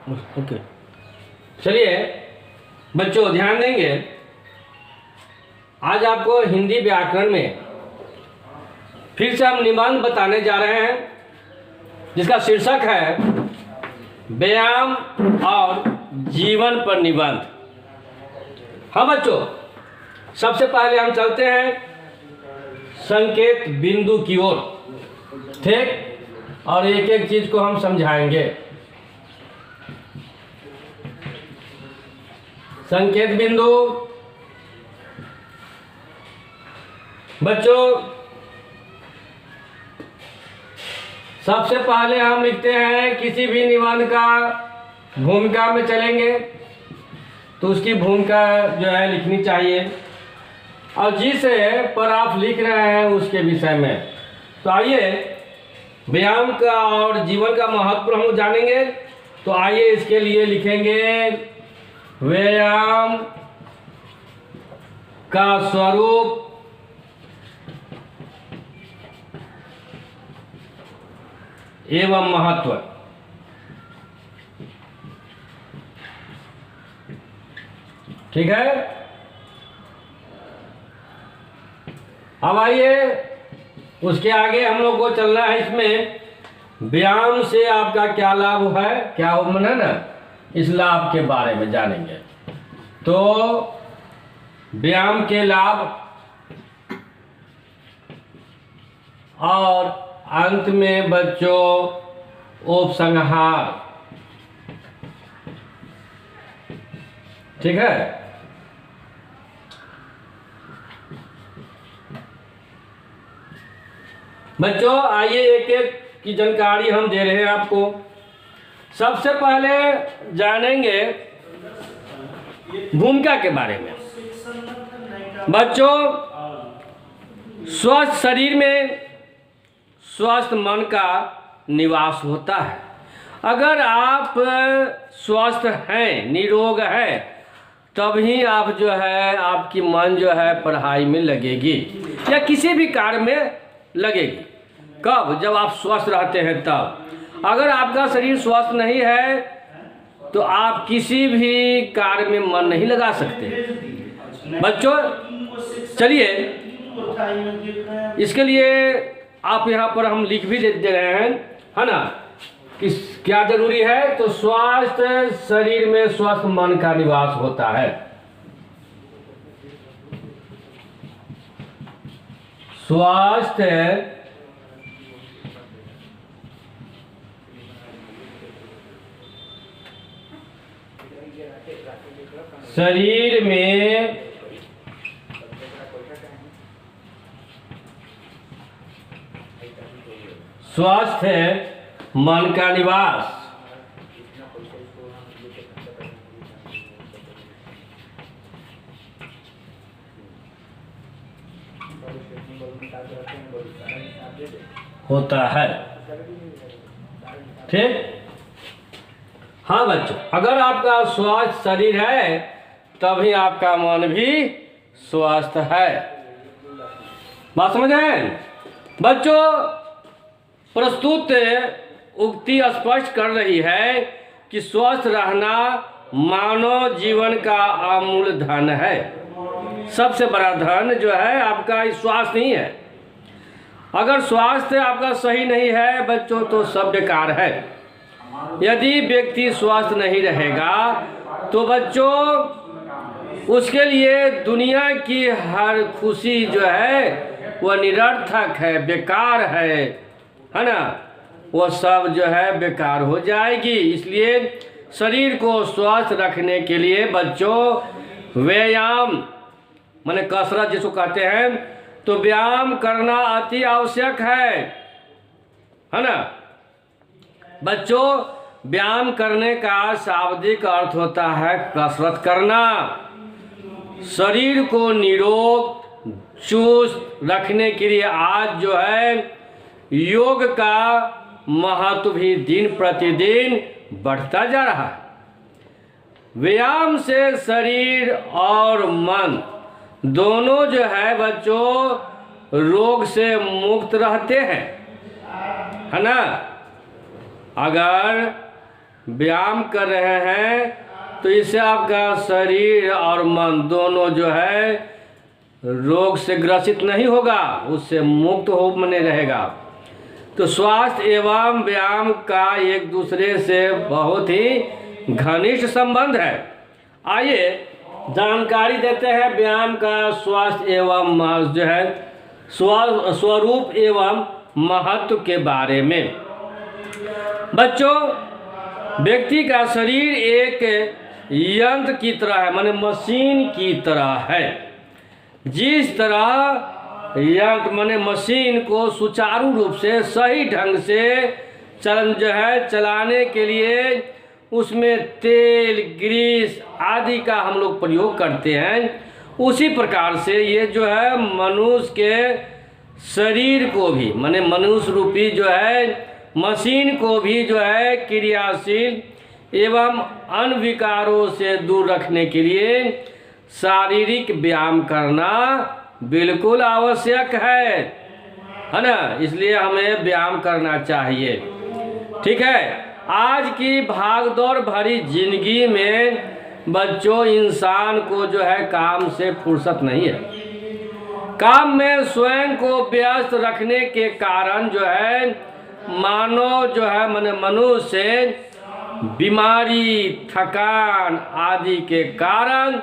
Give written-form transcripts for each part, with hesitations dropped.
Okay, चलिए बच्चों ध्यान देंगे। आज आपको हिंदी व्याकरण में फिर से हम निबंध बताने जा रहे हैं, जिसका शीर्षक है व्यायाम और जीवन पर निबंध। हाँ बच्चों, सबसे पहले हम चलते हैं संकेत बिंदु की ओर, ठीक, और एक एक चीज को हम समझाएंगे। संकेत बिंदु बच्चों, सबसे पहले हम लिखते हैं किसी भी निबंध का भूमिका में चलेंगे तो उसकी भूमिका जो है लिखनी चाहिए, और जिस पर आप लिख रहे हैं उसके विषय में। तो आइए व्यायाम का और जीवन का महत्व हम जानेंगे। तो आइए इसके लिए लिखेंगे व्यायाम का स्वरूप एवं महत्व। ठीक है, अब आइए उसके आगे हम लोग को चलना है। इसमें व्यायाम से आपका क्या लाभ है, क्या हो है ना, इस लाभ के बारे में जानेंगे। तो व्यायाम के लाभ और अंत में बच्चों उपसंहार। ठीक है, बच्चों आइए एक एक की जानकारी हम दे रहे हैं आपको। सबसे पहले जानेंगे भूमिका के बारे में। बच्चों, स्वस्थ शरीर में स्वस्थ मन का निवास होता है। अगर आप स्वस्थ हैं, निरोग हैं, तभी आप जो है आपकी मन जो है पढ़ाई में लगेगी या किसी भी कार्य में लगेगी। कब? जब आप स्वस्थ रहते हैं तब। अगर आपका शरीर स्वस्थ नहीं है तो आप किसी भी कार्य में मन नहीं लगा सकते। बच्चों चलिए इसके लिए आप यहाँ पर हम लिख भी दे रहे हैं, है ना, कि क्या जरूरी है। तो स्वस्थ शरीर में स्वस्थ मन का निवास होता है। स्वस्थ शरीर में स्वस्थ मन का निवास होता है। ठीक, हाँ बच्चों, अगर आपका स्वस्थ शरीर है तभी आपका मन भी स्वस्थ है। बात समझ आए? बच्चों, प्रस्तुत उक्ति स्पष्ट कर रही है कि स्वस्थ रहना मानव जीवन का अमूल्य धन है। सबसे बड़ा धन जो है आपका स्वास्थ्य नहीं है। अगर स्वास्थ्य आपका सही नहीं है बच्चों तो सब बेकार है। यदि व्यक्ति स्वस्थ नहीं रहेगा तो बच्चों उसके लिए दुनिया की हर खुशी जो है वह निरर्थक है, बेकार है ना, वो सब जो है बेकार हो जाएगी। इसलिए शरीर को स्वस्थ रखने के लिए बच्चों व्यायाम माने कसरत जिसको कहते हैं, तो व्यायाम करना अति आवश्यक है ना। बच्चों, व्यायाम करने का शाब्दिक अर्थ होता है कसरत करना। शरीर को निरोग चुस्त रखने के लिए आज जो है योग का महत्व भी दिन प्रतिदिन बढ़ता जा रहा है। व्यायाम से शरीर और मन दोनों जो है बच्चों रोग से मुक्त रहते हैं, है ना। अगर व्यायाम कर रहे हैं तो इससे आपका शरीर और मन दोनों जो है रोग से ग्रसित नहीं होगा, उससे मुक्त हो बने रहेगा। तो स्वास्थ्य एवं व्यायाम का एक दूसरे से बहुत ही घनिष्ठ संबंध है। आइए जानकारी देते हैं व्यायाम का स्वास्थ्य एवं जो है स्वरूप एवं महत्व के बारे में। बच्चों, व्यक्ति का शरीर एक यंत्र की तरह है, माने मशीन की तरह है। जिस तरह यंत्र माने मशीन को सुचारू रूप से सही ढंग से चलाने के लिए उसमें तेल, ग्रीस आदि का हम लोग प्रयोग करते हैं, उसी प्रकार से ये जो है मनुष्य के शरीर को भी माने मनुष्य रूपी जो है मशीन को भी जो है क्रियाशील एवं अनविकारों से दूर रखने के लिए शारीरिक व्यायाम करना बिल्कुल आवश्यक है ना। इसलिए हमें व्यायाम करना चाहिए। ठीक है। आज की भागदौड़ भरी जिंदगी में बच्चों इंसान को जो है काम से फुर्सत नहीं है। काम में स्वयं को व्यस्त रखने के कारण जो है मानव जो है माने मनुष्य से बीमारी, थकान आदि के कारण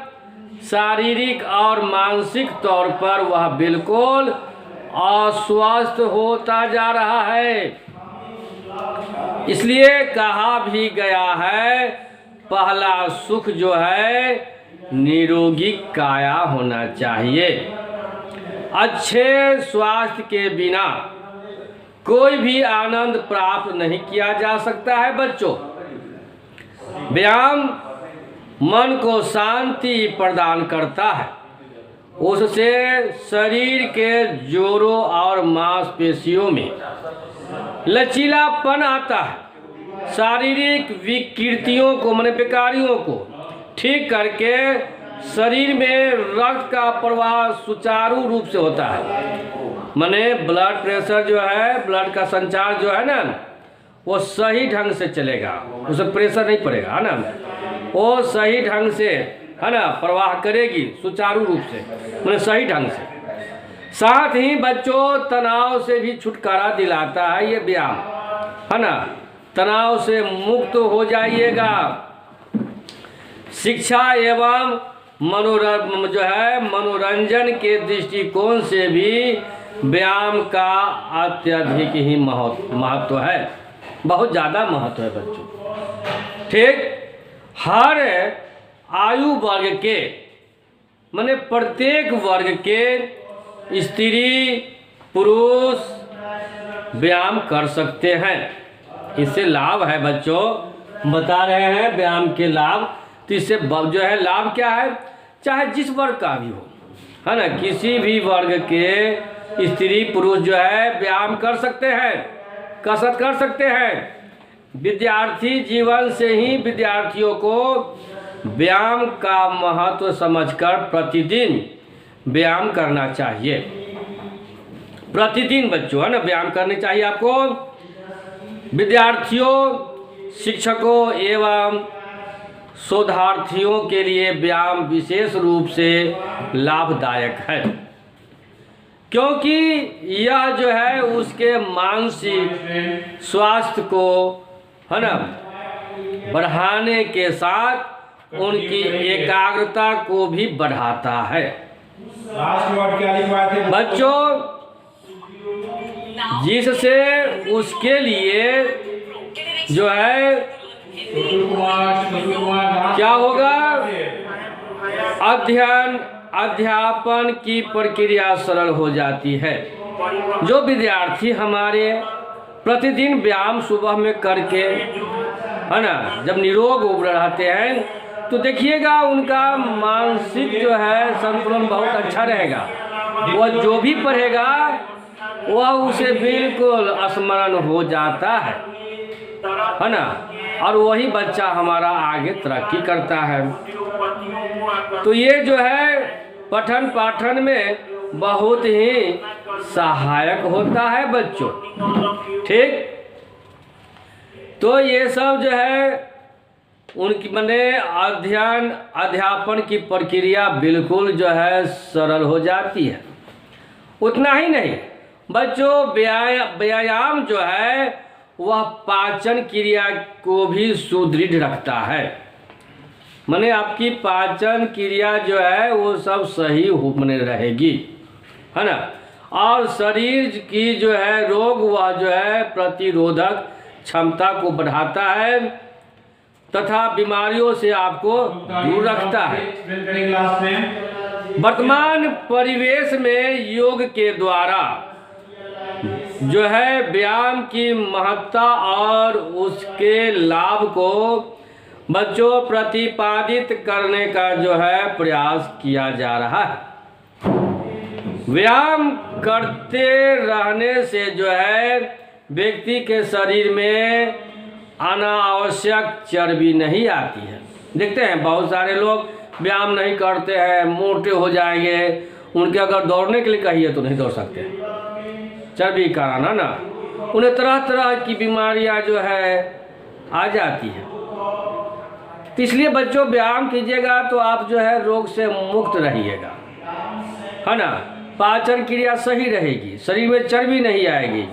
शारीरिक और मानसिक तौर पर वह बिल्कुल अस्वस्थ होता जा रहा है। इसलिए कहा भी गया है, पहला सुख जो है निरोगी काया होना चाहिए। अच्छे स्वास्थ्य के बिना कोई भी आनंद प्राप्त नहीं किया जा सकता है। बच्चों, व्यायाम मन को शांति प्रदान करता है, उससे शरीर के जोड़ों और मांसपेशियों में लचीलापन आता है। शारीरिक विकृतियों को माने विकारियों को ठीक करके शरीर में रक्त का प्रवाह सुचारू रूप से होता है। माने ब्लड प्रेशर जो है, ब्लड का संचार जो है ना, वो सही ढंग से चलेगा, उसे प्रेशर नहीं पड़ेगा, है ना। वो सही ढंग से है ना प्रवाह करेगी सुचारू रूप से, माने सही ढंग से। साथ ही बच्चों तनाव से भी छुटकारा दिलाता है ये व्यायाम, है ना। तनाव से मुक्त हो जाइएगा। शिक्षा एवं मनोरंजन के दृष्टिकोण से भी व्यायाम का अत्यधिक ही महत्व है, बहुत ज़्यादा महत्व है बच्चों। ठीक, हर आयु वर्ग के माने प्रत्येक वर्ग के स्त्री पुरुष व्यायाम कर सकते हैं। इससे लाभ है बच्चों, बता रहे हैं व्यायाम के लाभ। तो इससे जो है लाभ क्या है, चाहे जिस वर्ग का भी हो, है ना, किसी भी वर्ग के स्त्री पुरुष जो है व्यायाम कर सकते हैं, कसरत कर सकते हैं। विद्यार्थी जीवन से ही विद्यार्थियों को व्यायाम का महत्व समझकर प्रतिदिन व्यायाम करना चाहिए। प्रतिदिन बच्चों, है ना, व्यायाम करने चाहिए आपको। विद्यार्थियों, शिक्षकों एवं शोधार्थियों के लिए व्यायाम विशेष रूप से लाभदायक है, क्योंकि यह जो है उसके मानसिक स्वास्थ्य को, है ना, बढ़ाने के साथ उनकी एकाग्रता को भी बढ़ाता है। बच्चों, जिससे उसके लिए जो है क्या होगा, अध्यापन की प्रक्रिया सरल हो जाती है। जो विद्यार्थी हमारे प्रतिदिन व्यायाम सुबह में करके, है ना, जब निरोग रहते हैं तो देखिएगा उनका मानसिक जो है संतुलन बहुत अच्छा रहेगा। वह जो भी पढ़ेगा वह उसे बिल्कुल स्मरण हो जाता है ना, और वही बच्चा हमारा आगे तरक्की करता है। तो ये जो है पठन पाठन में बहुत ही सहायक होता है बच्चों। ठीक, तो ये सब जो है उनकी मैंने अध्यापन की प्रक्रिया बिल्कुल जो है सरल हो जाती है। उतना ही नहीं बच्चों, व्यायाम जो है वह पाचन क्रिया को भी सुदृढ़ रखता है। माने आपकी पाचन क्रिया जो है वो सब सही बने रहेगी, है ना। और शरीर की जो है रोग वह जो है प्रतिरोधक क्षमता को बढ़ाता है तथा बीमारियों से आपको दूर रखता है। वर्तमान परिवेश में योग के द्वारा जो है व्यायाम की महत्ता और उसके लाभ को बच्चों प्रतिपादित करने का जो है प्रयास किया जा रहा है। व्यायाम करते रहने से जो है व्यक्ति के शरीर में अनावश्यक चर्बी नहीं आती है। देखते हैं बहुत सारे लोग व्यायाम नहीं करते हैं, मोटे हो जाएंगे, उनके अगर दौड़ने के लिए कहिए तो नहीं दौड़ सकते, चर्बी का कारण ना, उन्हें तरह तरह की बीमारियां जो है आ जाती है। तो इसलिए बच्चों व्यायाम कीजिएगा तो आप जो है रोग से मुक्त रहिएगा, है ना। पाचन क्रिया सही रहेगी, शरीर में चर्बी नहीं आएगी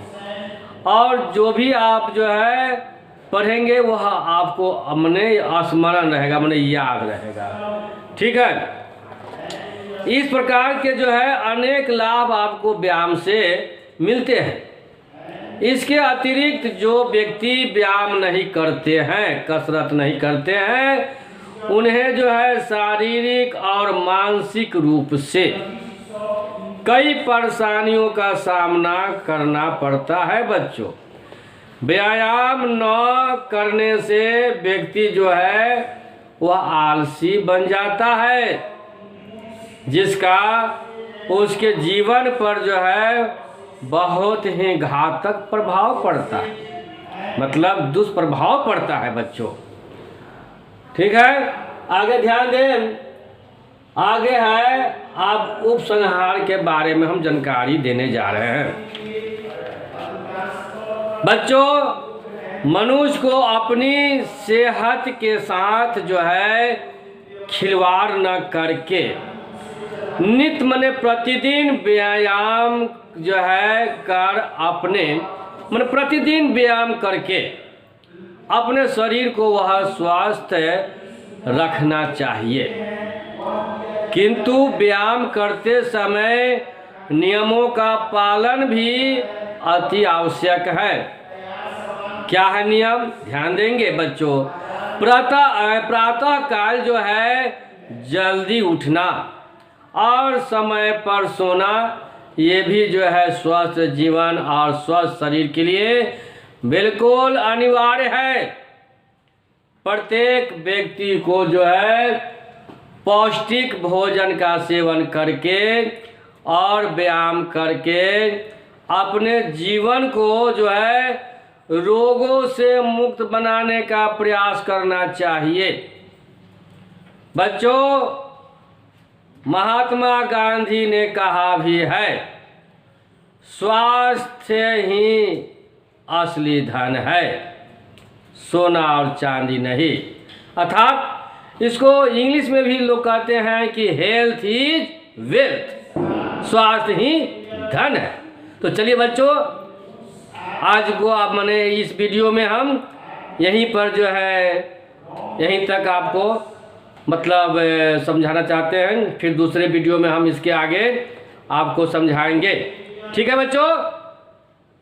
और जो भी आप जो है पढ़ेंगे वह आपको अपने स्मरण रहेगा, मैंने याद रहेगा। ठीक है, इस प्रकार के जो है अनेक लाभ आपको व्यायाम से मिलते हैं। इसके अतिरिक्त जो व्यक्ति व्यायाम नहीं करते हैं, कसरत नहीं करते हैं, उन्हें जो है शारीरिक और मानसिक रूप से कई परेशानियों का सामना करना पड़ता है बच्चों। व्यायाम न करने से व्यक्ति जो है वह आलसी बन जाता है, जिसका उसके जीवन पर जो है बहुत ही घातक प्रभाव पड़ता है, मतलब दुष्प्रभाव पड़ता है बच्चों। ठीक है, आगे ध्यान दें। आगे है आप उपसंहार के बारे में हम जानकारी देने जा रहे हैं। बच्चों, मनुष्य को अपनी सेहत के साथ जो है खिलवाड़ न करके नित्य माने प्रतिदिन व्यायाम जो है कर अपने माने प्रतिदिन व्यायाम करके अपने शरीर को वह स्वस्थ रखना चाहिए। किंतु व्यायाम करते समय नियमों का पालन भी अति आवश्यक है। क्या है नियम? ध्यान देंगे बच्चों। प्रातः काल जो है जल्दी उठना और समय पर सोना, ये भी जो है स्वस्थ जीवन और स्वस्थ शरीर के लिए बिल्कुल अनिवार्य है। प्रत्येक व्यक्ति को जो है पौष्टिक भोजन का सेवन करके और व्यायाम करके अपने जीवन को जो है रोगों से मुक्त बनाने का प्रयास करना चाहिए। बच्चों, महात्मा गांधी ने कहा भी है, स्वास्थ्य ही असली धन है, सोना और चांदी नहीं। अर्थात इसको इंग्लिश में भी लोग कहते हैं कि हेल्थ इज वेल्थ, स्वास्थ्य ही धन है। तो चलिए बच्चों, आज को आप मैंने इस वीडियो में हम यहीं पर जो है यहीं तक आपको मतलब समझाना चाहते हैं। फिर दूसरे वीडियो में हम इसके आगे आपको समझाएंगे। ठीक है बच्चों,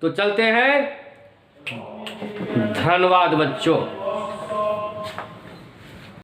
तो चलते हैं। धन्यवाद बच्चों।